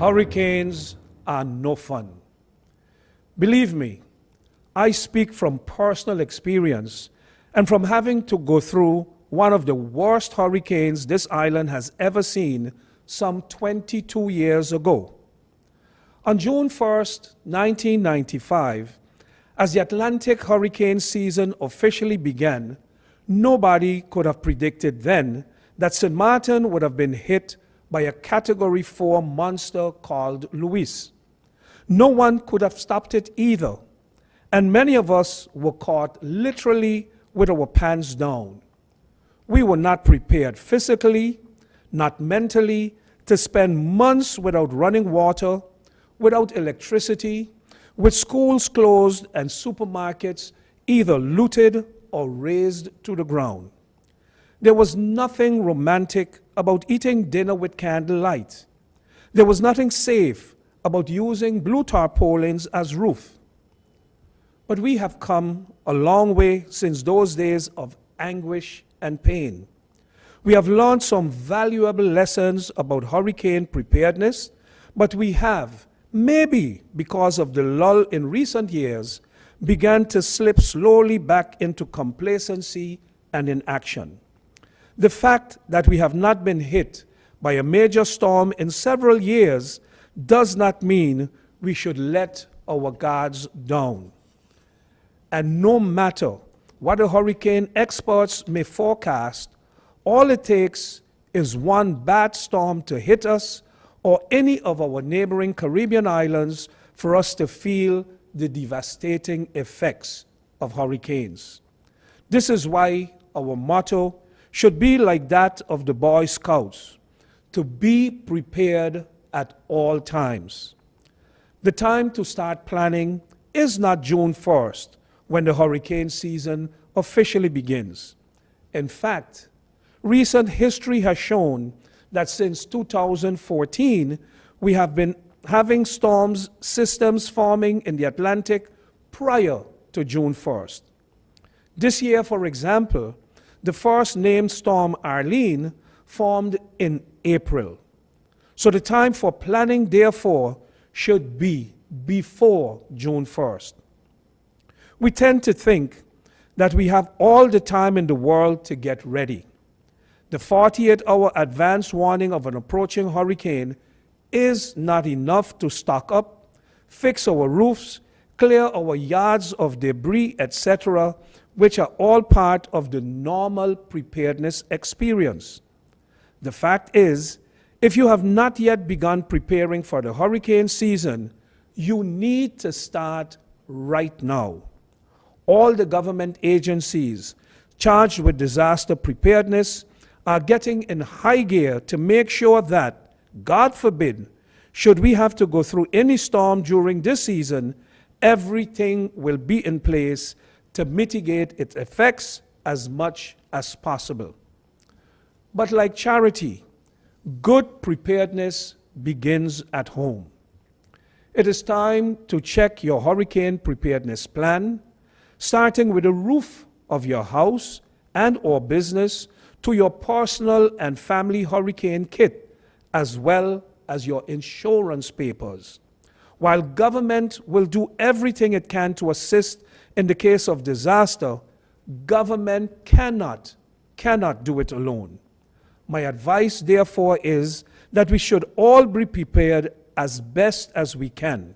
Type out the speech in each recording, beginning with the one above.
Hurricanes are no fun. Believe me, I speak from personal experience and from having to go through one of the worst hurricanes this island has ever seen some 22 years ago. On June 1st, 1995, as the Atlantic hurricane season officially began, nobody could have predicted then that St. Martin would have been hit by a Category 4 monster called Luis. No one could have stopped it either, and many of us were caught literally with our pants down. We were not prepared physically, not mentally, to spend months without running water, without electricity, with schools closed and supermarkets either looted or razed to the ground. There was nothing romantic about eating dinner with candlelight. There was nothing safe about using blue tarpaulins as roof. But we have come a long way since those days of anguish and pain. We have learned some valuable lessons about hurricane preparedness, but we have, maybe because of the lull in recent years, began to slip slowly back into complacency and inaction. The fact that we have not been hit by a major storm in several years does not mean we should let our guards down. And no matter what the hurricane experts may forecast, all it takes is one bad storm to hit us or any of our neighboring Caribbean islands for us to feel the devastating effects of hurricanes. This is why our motto should be like that of the Boy Scouts, to be prepared at all times. The time to start planning is not June 1st, when the hurricane season officially begins. In fact, recent history has shown that since 2014, we have been having storms systems forming in the Atlantic prior to June 1st. This year, for example, the first named storm, Arlene, formed in April. So the time for planning, therefore, should be before June 1st. We tend to think that we have all the time in the world to get ready. The 48-hour advance warning of an approaching hurricane is not enough to stock up, fix our roofs, clear our yards of debris, etc., which are all part of the normal preparedness experience. The fact is, if you have not yet begun preparing for the hurricane season, you need to start right now. All the government agencies charged with disaster preparedness are getting in high gear to make sure that, God forbid, should we have to go through any storm during this season, everything will be in place to mitigate its effects as much as possible. But like charity, good preparedness begins at home. It is time to check your hurricane preparedness plan, starting with the roof of your house and or business to your personal and family hurricane kit, as well as your insurance papers. While government will do everything it can to assist in the case of disaster, government cannot do it alone. My advice, therefore, is that we should all be prepared as best as we can.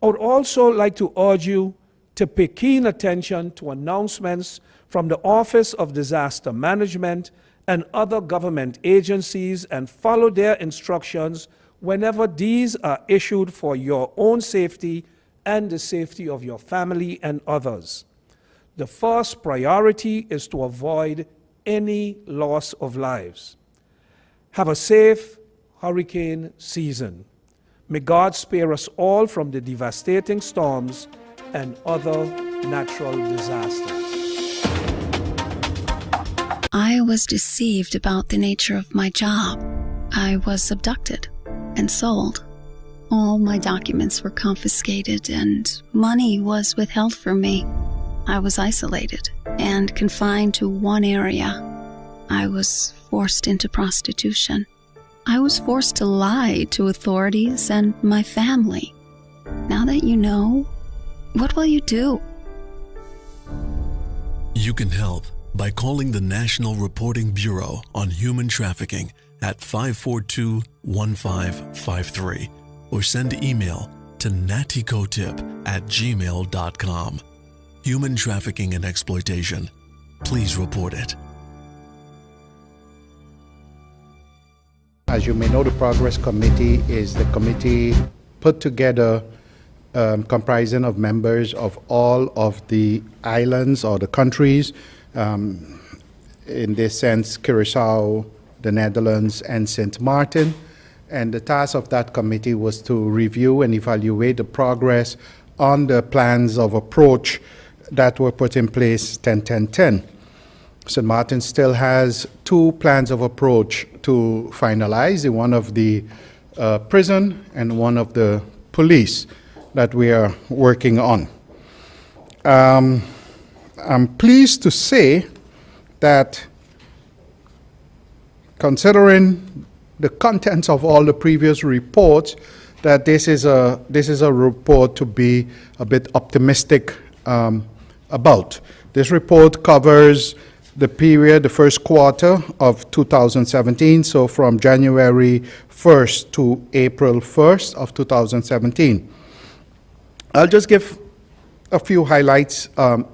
I would also like to urge you to pay keen attention to announcements from the Office of Disaster Management and other government agencies and follow their instructions whenever these are issued for your own safety and the safety of your family and others. The first priority is to avoid any loss of lives. Have a safe hurricane season. May God spare us all from the devastating storms and other natural disasters. I was deceived about the nature of my job. I was abducted and sold. All my documents were confiscated and money was withheld from me. I was isolated and confined to one area. I was forced into prostitution. I was forced to lie to authorities and my family. Now that you know, what will you do? You can help by calling the National Reporting Bureau on Human Trafficking at 542-1553 or send email to naticotip@gmail.com. Human trafficking and exploitation. Please report it. As you may know, the Progress Committee is the committee put together comprising of members of all of the islands or the countries, in this sense, Curaçao, the Netherlands, and Sint Maarten. And the task of that committee was to review and evaluate the progress on the plans of approach that were put in place 10-10-10. St. Martin still has 2 plans of approach to finalize, the one of the prison and one of the police that we are working on. I'm pleased to say that considering the contents of all the previous reports, that this is a report to be a bit optimistic about. This report covers the period, the first quarter of 2017, so from January 1st to April 1st of 2017. I'll just give a few highlights in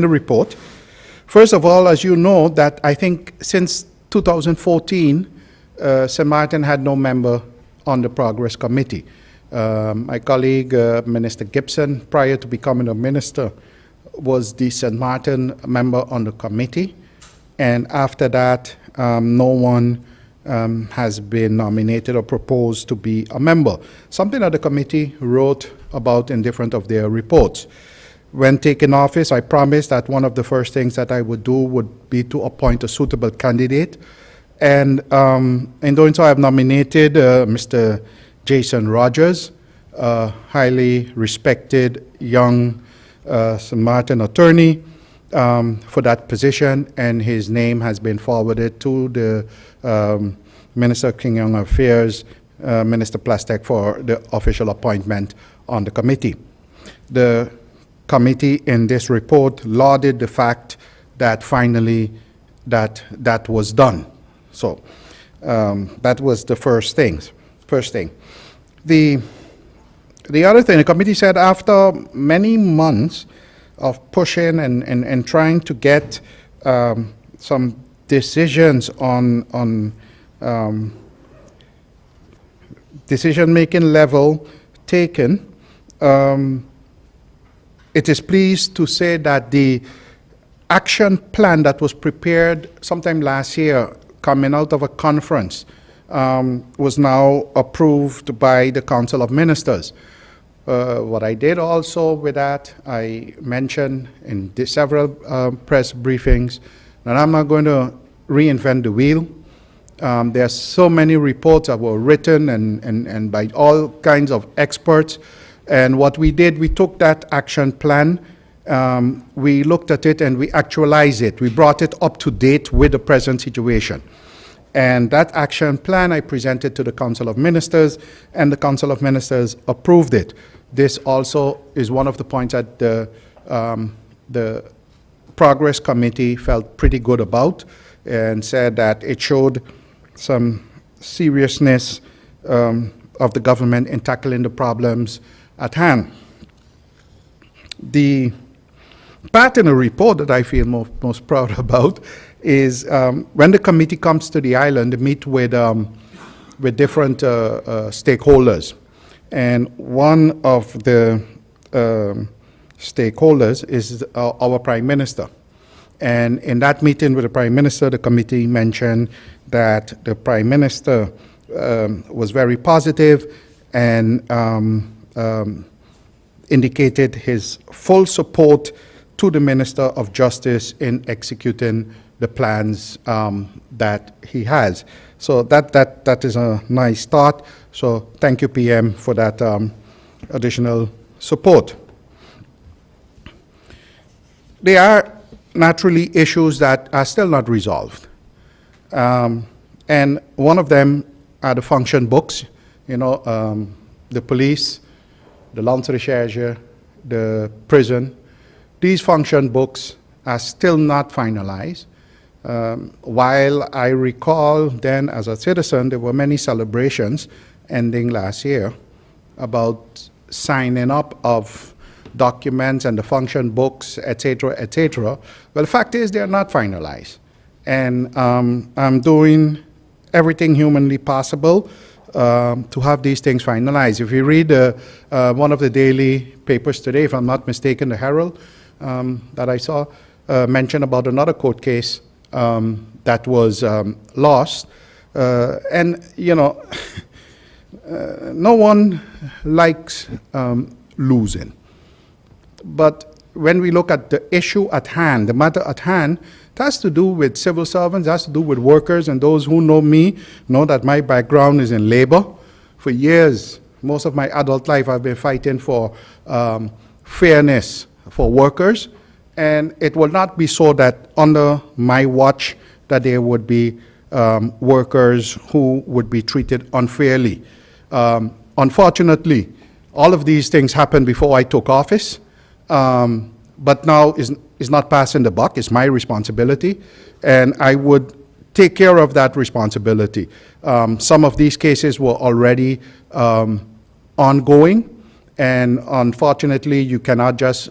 the report. First of all, as you know, that I think since 2014, St. Martin had no member on the Progress Committee. My colleague, Minister Gibson, prior to becoming a minister, was the St. Martin member on the committee. And after that, no one has been nominated or proposed to be a member. Something that the committee wrote about in different of their reports. When taking office, I promised that one of the first things that I would do would be to appoint a suitable candidate. And in doing so, I have nominated Mr. Jason Rogers, a highly respected young St. Martin attorney for that position, and his name has been forwarded to the Minister of King Young Affairs, Minister Plastek, for the official appointment on the committee. The committee in this report lauded the fact that finally that was done. So that was the first thing. The other thing, the committee said after many months of pushing and trying to get some decisions on decision-making level taken, it is pleased to say that the action plan that was prepared sometime last year, coming out of a conference, was now approved by the Council of Ministers. What I did also with that, I mentioned in several press briefings that I'm not going to reinvent the wheel. There are so many reports that were written and by all kinds of experts. And what we did, we took that action plan, we looked at it and we actualized it. We brought it up to date with the present situation. And that action plan I presented to the Council of Ministers, and the Council of Ministers approved it. This also is one of the points that the Progress Committee felt pretty good about, and said that it showed some seriousness of the government in tackling the problems at hand. The part in the report that I feel most proud about is when the committee comes to the island to meet with different stakeholders. And one of the stakeholders is our Prime Minister. And in that meeting with the Prime Minister, the committee mentioned that the Prime Minister was very positive and indicated his full support to the Minister of Justice in executing the plans that he has. So that is a nice start. So thank you, PM, for that additional support. There are naturally issues that are still not resolved. And one of them are the function books, the police, the Landsrecherche, the prison. These function books are still not finalized. While I recall then as a citizen, there were many celebrations ending last year about signing up of documents and the function books, etc., etc. Well, the fact is they're not finalized. And I'm doing everything humanly possible to have these things finalized. If you read one of the daily papers today, if I'm not mistaken, the Herald, that I saw, mentioned about another court case that was lost. No one likes losing. But when we look at the issue at hand, the matter at hand, it has to do with civil servants, it has to do with workers, and those who know me know that my background is in labor. For years, most of my adult life, I've been fighting for fairness for workers, and it will not be so that under my watch that there would be workers who would be treated unfairly. Unfortunately, all of these things happened before I took office. But now is not passing the buck. It's my responsibility, and I would take care of that responsibility. Some of these cases were already ongoing, and unfortunately, you cannot just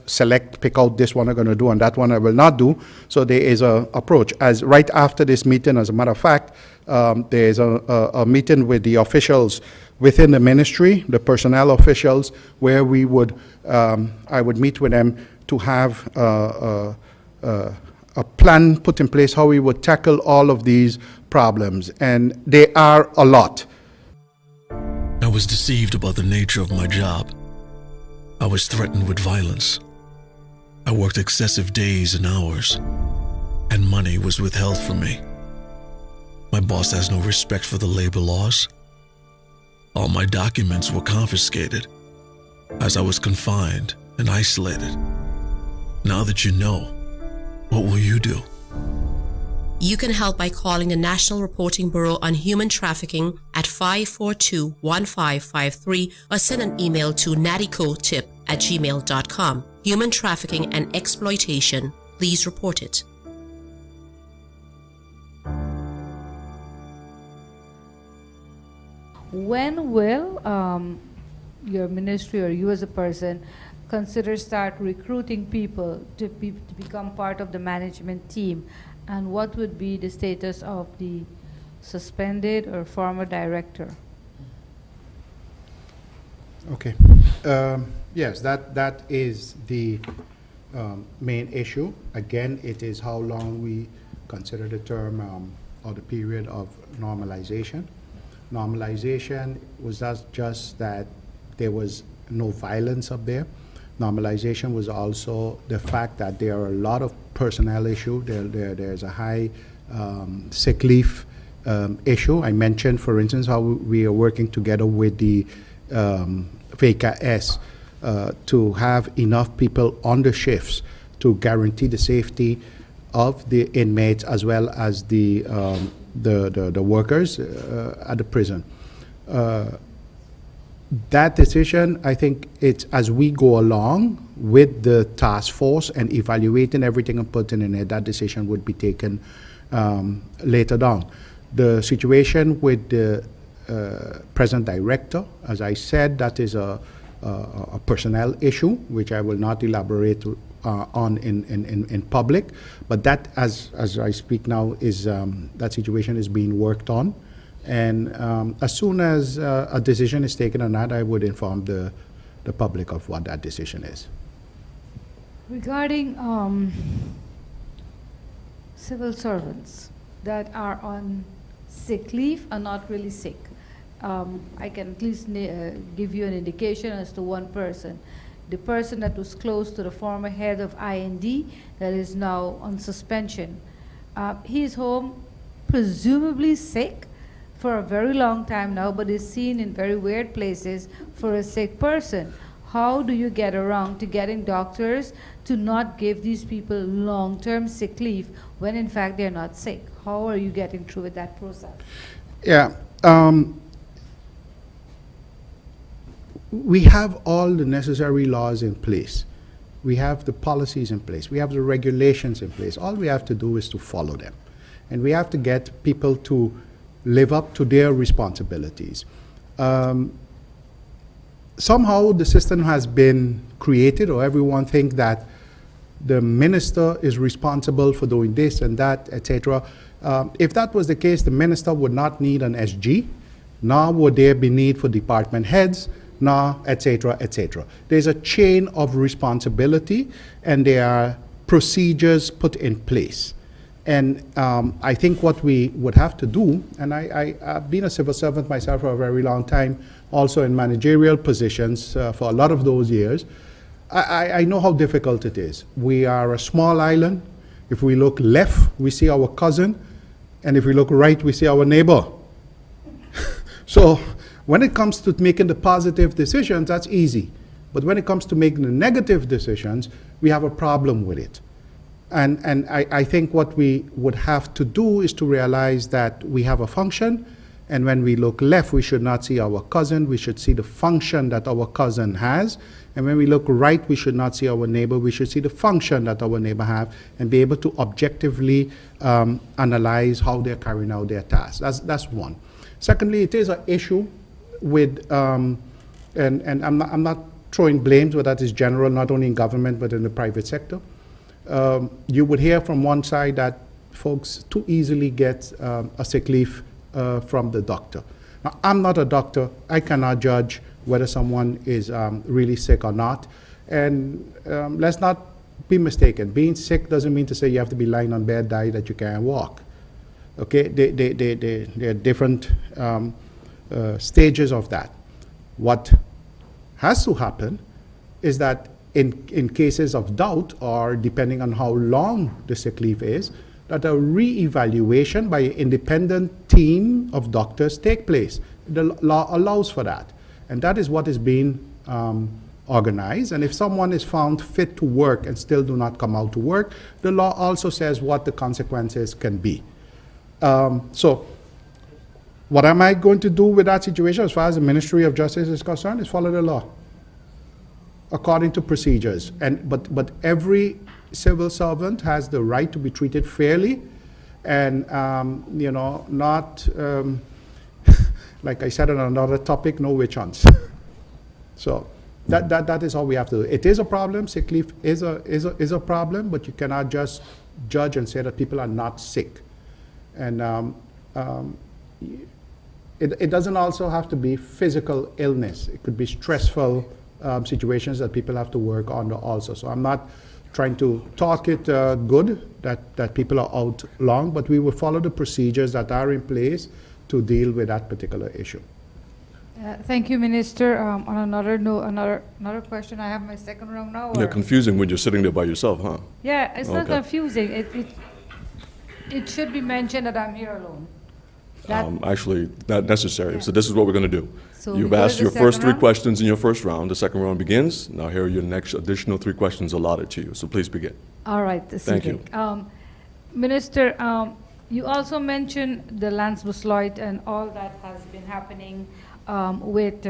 pick out this one I'm going to do and that one I will not do. So there is an approach. As right after this meeting, as a matter of fact, there is a meeting with the officials within the ministry, the personnel officials, where we would, I would meet with them to have a plan put in place how we would tackle all of these problems, and they are a lot. I was deceived about the nature of my job. I was threatened with violence. I worked excessive days and hours, and money was withheld from me. My boss has no respect for the labor laws. All my documents were confiscated as I was confined and isolated. Now that you know, what will you do? You can help by calling the National Reporting Bureau on Human Trafficking at 542-1553 or send an email to nattycotip@gmail.com. Human trafficking and exploitation. Please report it. When will your ministry or you as a person consider start recruiting people to become part of the management team? And what would be the status of the suspended or former director? Okay. Yes, that is the main issue. Again, it is how long we consider the term or the period of normalization. Normalization was just that there was no violence up there. Normalization was also the fact that there are a lot of personnel issues. There's a high sick leave issue. I mentioned, for instance, how we are working together with the VKS to have enough people on the shifts to guarantee the safety of the inmates as well as the workers at the prison. That decision, I think it's as we go along with the task force and evaluating everything and putting in it, that decision would be taken later down. The situation with the present director, as I said, that is a personnel issue, which I will not elaborate on in public, but that, as I speak now, is that situation is being worked on. And as soon as a decision is taken on that, I would inform the public of what that decision is. Regarding civil servants that are on sick leave are not really sick, I can at least give you an indication as to one person. The person that was close to the former head of IND that is now on suspension. He is home, presumably sick, for a very long time now, but is seen in very weird places for a sick person. How do you get around to getting doctors to not give these people long-term sick leave when in fact they're not sick? How are you getting through with that process? Yeah, We have all the necessary laws in place. We have the policies in place. We have the regulations in place. All we have to do is to follow them. And we have to get people to live up to their responsibilities. Somehow the system has been created, or everyone think that the minister is responsible for doing this and that, etc. If that was the case, the minister would not need an SG, nor would there be need for department heads, nor etc., etc. There's a chain of responsibility, and there are procedures put in place. And I think what we would have to do, and I've been a civil servant myself for a very long time, also in managerial positions for a lot of those years, I know how difficult it is. We are a small island. If we look left, we see our cousin, and if we look right, we see our neighbor. So when it comes to making the positive decisions, that's easy. But when it comes to making the negative decisions, we have a problem with it. And I think what we would have to do is to realize that we have a function, and when we look left, we should not see our cousin, we should see the function that our cousin has. And when we look right, we should not see our neighbor, we should see the function that our neighbor has, and be able to objectively analyze how they're carrying out their tasks. That's one. Secondly, it is an issue with, and I'm not throwing blames, but that is general, not only in government, but in the private sector. You would hear from one side that folks too easily get a sick leave from the doctor. Now, I'm not a doctor. I cannot judge whether someone is really sick or not. And let's not be mistaken. Being sick doesn't mean to say you have to be lying on bed, die, that you can't walk. Okay, there are different stages of that. What has to happen is that in cases of doubt, or depending on how long the sick leave is, that a re-evaluation by an independent team of doctors take place. The law allows for that. And that is what is being organized. And if someone is found fit to work and still do not come out to work, the law also says what the consequences can be. So what am I going to do with that situation as far as the Ministry of Justice is concerned is follow the law according to procedures. But every civil servant has the right to be treated fairly, and not like I said on another topic, no witch hunts. So that is how we have to do it. It is a problem. Sick leave is a problem, but you cannot just judge and say that people are not sick. And it doesn't also have to be physical illness. It could be stressful situations that people have to work on also. So I'm not trying to talk it good that people are out long, but we will follow the procedures that are in place to deal with that particular issue. Thank you, Minister. On another note, another question. I have my second round now. You're confusing when you're sitting there by yourself, huh? Yeah, it's not Okay. confusing. It should be mentioned that I'm here alone. That, Actually, not necessary. Yeah. So this is what we're going to do. So we You've go to asked the your first second 3 round? questions in your first round. The second round begins. Now here are your next additional 3 questions allotted to you. So please begin. all right, Thank you. Minister, you also mentioned the Lance Busloyd and all that has been happening with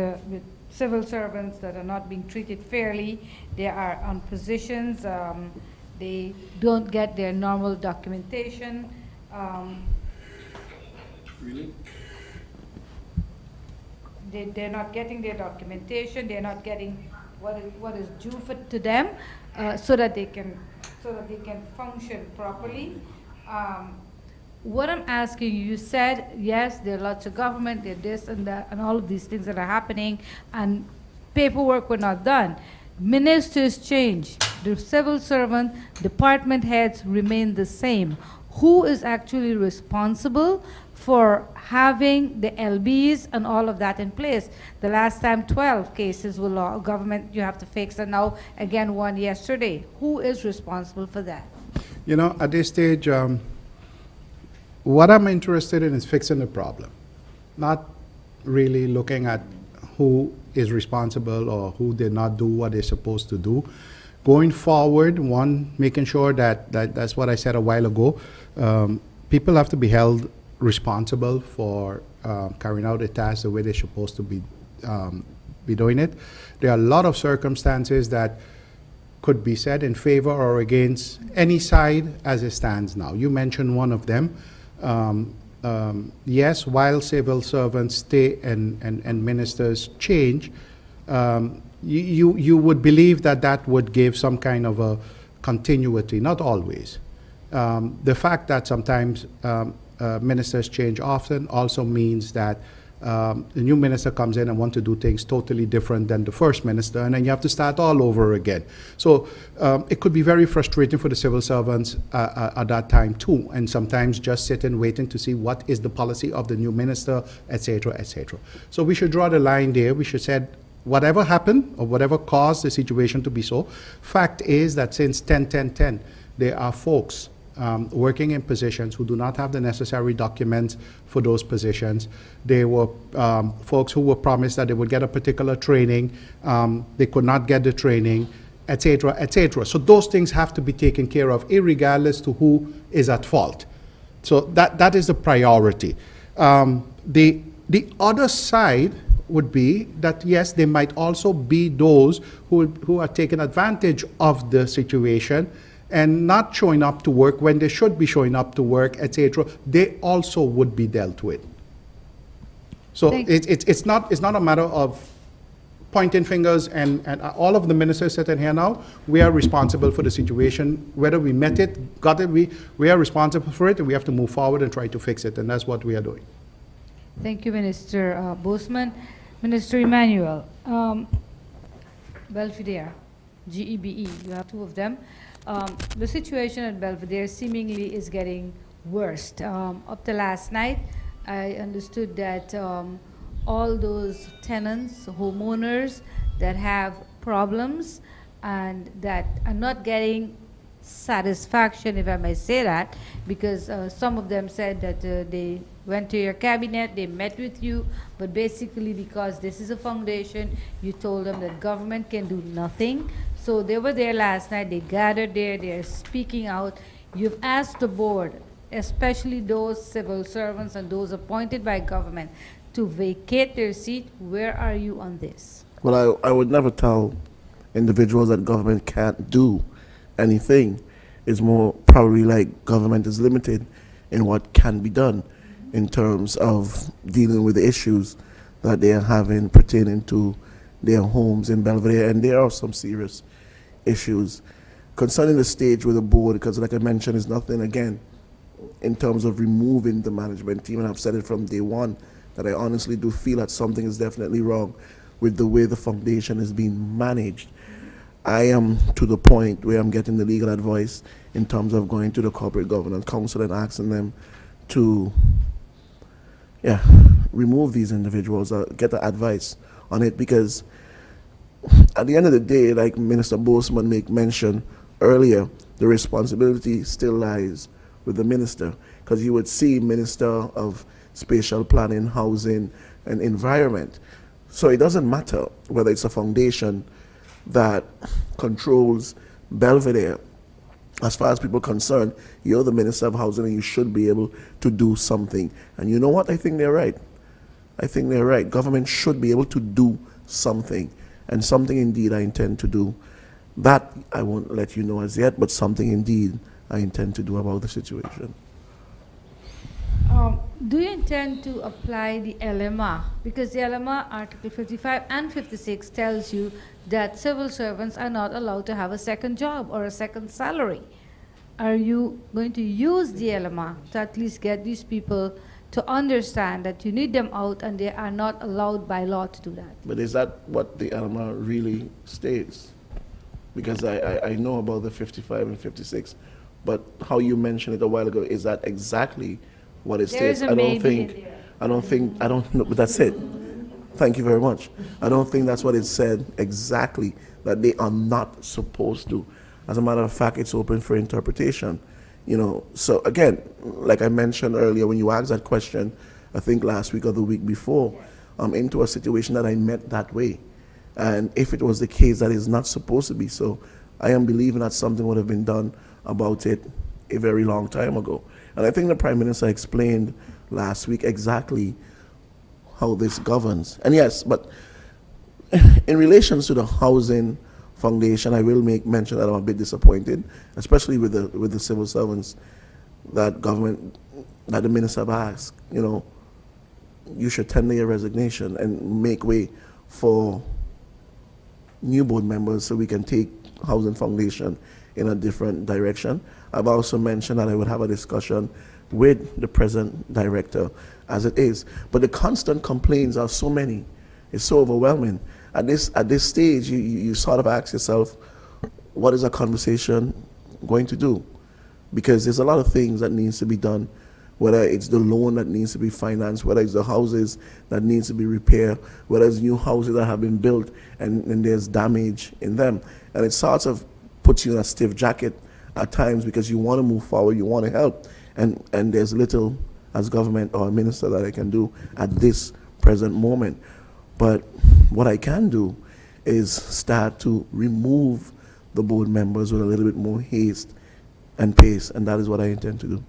civil servants that are not being treated fairly. They are on positions. They don't get their normal documentation. Really? They're not getting their documentation. They're not getting what is due to them, so that they can function properly. What I'm asking you, you said yes, there are lots of government, there this and that, and all of these things that are happening, and paperwork were not done. Ministers change. The civil servant, department heads remain the same. Who is actually responsible for having the LBs and all of that in place? The last time 12 cases were law, government, you have to fix, and now again one yesterday. Who is responsible for that? You know, at this stage, what I'm interested in is fixing the problem, not really looking at who is responsible or who did not do what they're supposed to do. Going forward, one, making sure that's what I said a while ago, people have to be held responsible for carrying out a task the way they're supposed to be doing it. There are a lot of circumstances that could be said in favor or against any side as it stands now. You mentioned one of them. Yes, while civil servants stay and ministers change, you would believe that that would give some kind of a continuity, not always. The fact that sometimes ministers change often also means that the new minister comes in and wants to do things totally different than the first minister, and then you have to start all over again. So it could be very frustrating for the civil servants at that time too, and sometimes just sitting waiting to see what is the policy of the new minister, etc., etc. So we should draw the line there. We should say whatever happened or whatever caused the situation to be so. Fact is that since 10-10-10, there are folks working in positions who do not have the necessary documents for those positions. There were folks who were promised that they would get a particular training. They could not get the training, etc., etc. So those things have to be taken care of, irregardless to who is at fault. So that is the priority. The other side would be that, yes, there might also be those who are taking advantage of the situation and not showing up to work when they should be showing up to work, etc. They also would be dealt with. So it's not a matter of pointing fingers and all of the ministers sitting here now, we are responsible for the situation. Whether we met it, got it, we are responsible for it, and we have to move forward and try to fix it, and that's what we are doing. Thank you, Minister Bosman. Minister Emmanuel, Belvedere, GEBE, you have two of them. The situation at Belvedere seemingly is getting worse. Up to last night, I understood that all those tenants, homeowners that have problems and that are not getting satisfaction, if I may say that, because some of them said that they went to your cabinet, they met with you, but basically because this is a foundation, you told them that government can do nothing. So they were there last night, they gathered there, they're speaking out. You've asked the board, especially those civil servants and those appointed by government, to vacate their seat. Where are you on this? Well, I would never tell individuals that government can't do anything. It's more probably like government is limited in what can be done in terms of dealing with the issues that they are having pertaining to their homes in Belvedere, and there are some serious issues concerning the stage with the board, because like I mentioned, it's nothing, again, in terms of removing the management team, and I've said it from day one, that I honestly do feel that something is definitely wrong with the way the foundation is being managed. I am to the point where I'm getting the legal advice in terms of going to the Corporate Governance Council and asking them to remove these individuals, get the advice on it, because at the end of the day, like Minister Bosman made mention earlier, the responsibility still lies with the minister, because you would see Minister of Spatial Planning, Housing and Environment. So it doesn't matter whether it's a foundation that controls Belvedere. As far as people are concerned, you're the Minister of Housing and you should be able to do something. And you know what? I think they're right. I think they're right. Government should be able to do something, and something indeed I intend to do. That I won't let you know as yet, but something indeed I intend to do about the situation. Do you intend to apply the LMR? Because the LMR Article 55 and 56 tells you that civil servants are not allowed to have a second job or a second salary. Are you going to use the LMR to at least get these people to understand that you need them out and they are not allowed by law to do that? But is that what the LMR really states? Because I know about the 55 and 56, but how you mentioned it a while ago, is that exactly what it states? I don't know, but that's it. Thank you very much. I don't think that's what it said exactly, that they are not supposed to. As a matter of fact, it's open for interpretation. You know, so again, like I mentioned earlier, when you asked that question, I think last week or the week before, I'm into a situation that I met that way. And if it was the case that is not supposed to be so, I am believing that something would have been done about it a very long time ago. And I think the Prime Minister explained last week exactly how this governs. And yes, but in relation to the housing foundation, I will make mention that I'm a bit disappointed, especially with the civil servants that the minister have asked, you should tender your resignation and make way for new board members so we can take housing foundation in a different direction. I've also mentioned that I would have a discussion with the present director as it is. But the constant complaints are so many. It's so overwhelming. At this stage, you sort of ask yourself, what is a conversation going to do? Because there's a lot of things that needs to be done, whether it's the loan that needs to be financed, whether it's the houses that needs to be repaired, whether it's new houses that have been built and there's damage in them. And it sort of puts you in a stiff jacket at times because you want to move forward, you want to help, and there's little as government or a minister that I can do at this present moment. But what I can do is start to remove the board members with a little bit more haste and pace, and that is what I intend to do.